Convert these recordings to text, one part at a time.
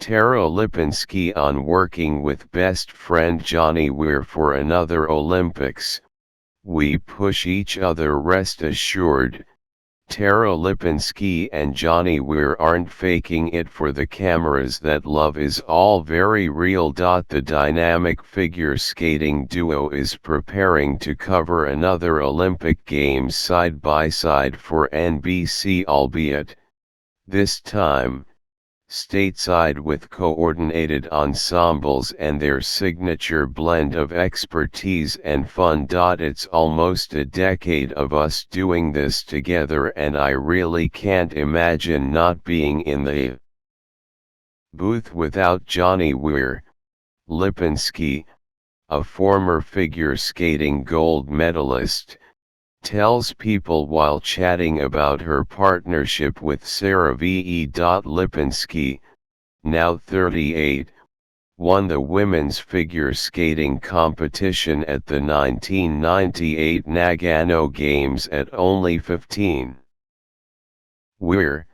Tara Lipinski on working with best friend Johnny Weir for another Olympics. We push each other, rest assured. Tara Lipinski and Johnny Weir aren't faking it for the cameras. That love is all very real. The dynamic figure skating duo is preparing to cover another Olympic Games side by side for NBC, albeit this time stateside, with coordinated ensembles and their signature blend of expertise and fun. It's almost a decade of us doing this together, and I really can't imagine not being in the booth without Johnny Weir. Lipinski, a former figure skating gold medalist, tells People while chatting about her partnership with Sarah V. Lipinski, now 38, won the women's figure skating competition at the 1998 Nagano Games at only 15. Weir,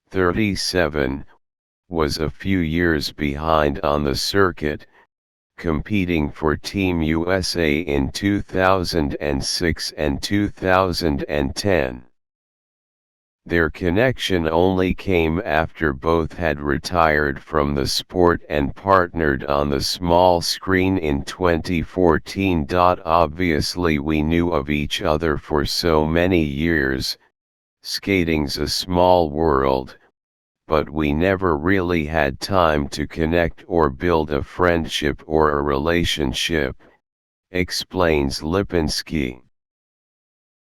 37, was a few years behind on the circuit, competing for Team USA in 2006 and 2010. Their connection only came after both had retired from the sport and partnered on the small screen in 2014. Obviously we knew of each other for so many years. Skating's a small world, but we never really had time to connect or build a friendship or a relationship, explains Lipinski.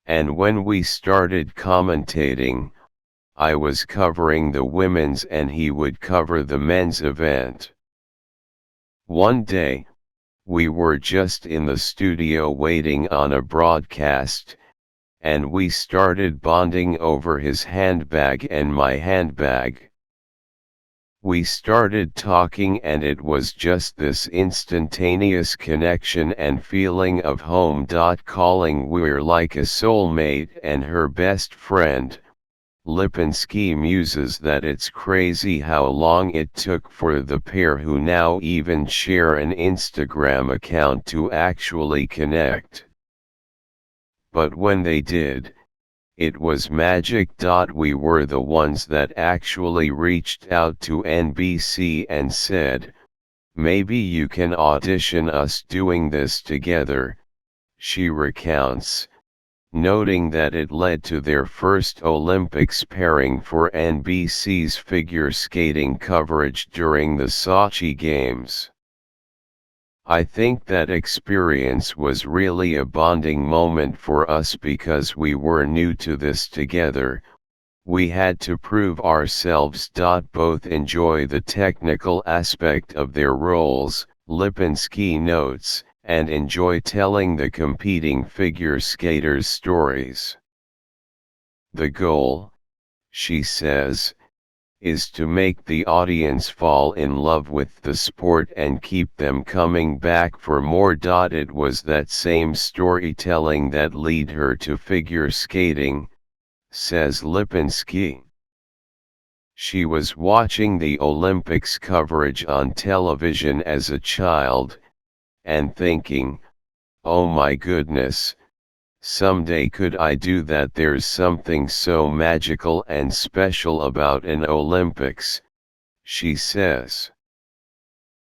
And when we started commentating, I was covering the women's and he would cover the men's event. One day, we were just in the studio waiting on a broadcast, and we started bonding over his handbag and my handbag. We started talking and it was just this instantaneous connection and feeling of home. Calling Weir like a soulmate and her best friend, Lipinski muses that it's crazy how long it took for the pair, who now even share an Instagram account, to actually connect. But when they did, it was magic. We were the ones that actually reached out to NBC and said, maybe you can audition us doing this together, she recounts, noting that it led to their first Olympics pairing for NBC's figure skating coverage during the Sochi Games. I think that experience was really a bonding moment for us because we were new to this together. We had to prove ourselves. Both enjoy the technical aspect of their roles, Lipinski notes, and enjoy telling the competing figure skaters' stories. The goal, she says, is to make the audience fall in love with the sport and keep them coming back for more. It was that same storytelling that led her to figure skating, says Lipinski. She was watching the Olympics coverage on television as a child, and thinking, oh my goodness, someday could I do that? There's something so magical and special about an Olympics, she says.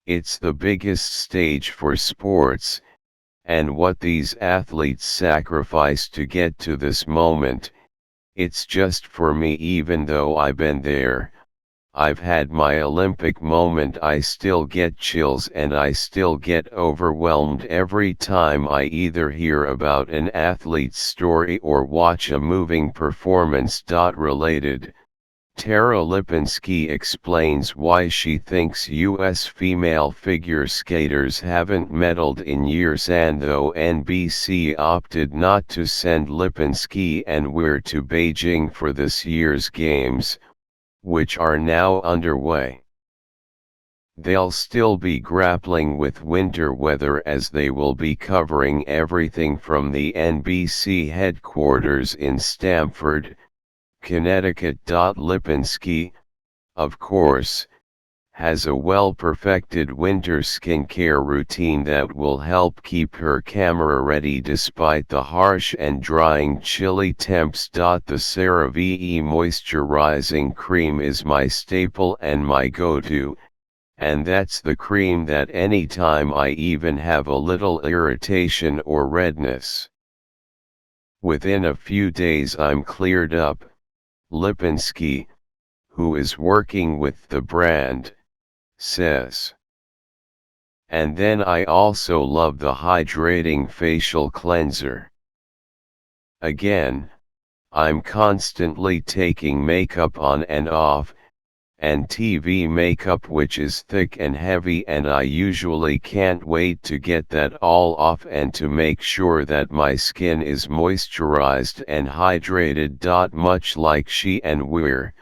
It's the biggest stage for sports, and what these athletes sacrifice to get to this moment, it's just for me. Even though I've been there, I've had my Olympic moment, I still get chills and I still get overwhelmed every time I either hear about an athlete's story or watch a moving performance. Related, Tara Lipinski explains why she thinks U.S. female figure skaters haven't medaled in years, and though NBC opted not to send Lipinski and Weir to Beijing for this year's Games, which are now underway, they'll still be grappling with winter weather, as they will be covering everything from the NBC headquarters in Stamford, Connecticut. Lipinski, of course, has a well-perfected winter skincare routine that will help keep her camera ready despite the harsh and drying chilly temps. The CeraVe moisturizing cream is my staple and my go-to, and that's the cream that anytime I even have a little irritation or redness, within a few days I'm cleared up. Lipinski, who is working with the brand, says. And then I also love the hydrating facial cleanser. Again, I'm constantly taking makeup on and off, and TV makeup which is thick and heavy, and I usually can't wait to get that all off and to make sure that my skin is moisturized and hydrated. Much like she and Weir,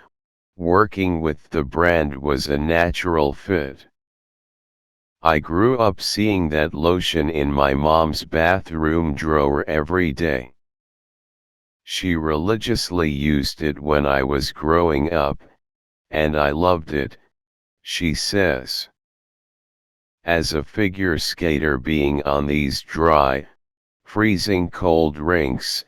working with the brand was a natural fit. I grew up seeing that lotion in my mom's bathroom drawer every day. She religiously used it when I was growing up, and I loved it, she says. As a figure skater, being on these dry, freezing cold rinks,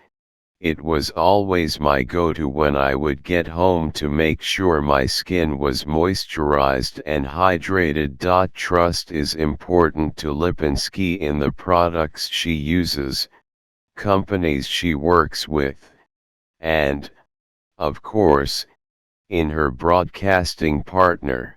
it was always my go-to when I would get home to make sure my skin was moisturized and hydrated. Trust is important to Lipinski in the products she uses, companies she works with, and, of course, in her broadcasting partner.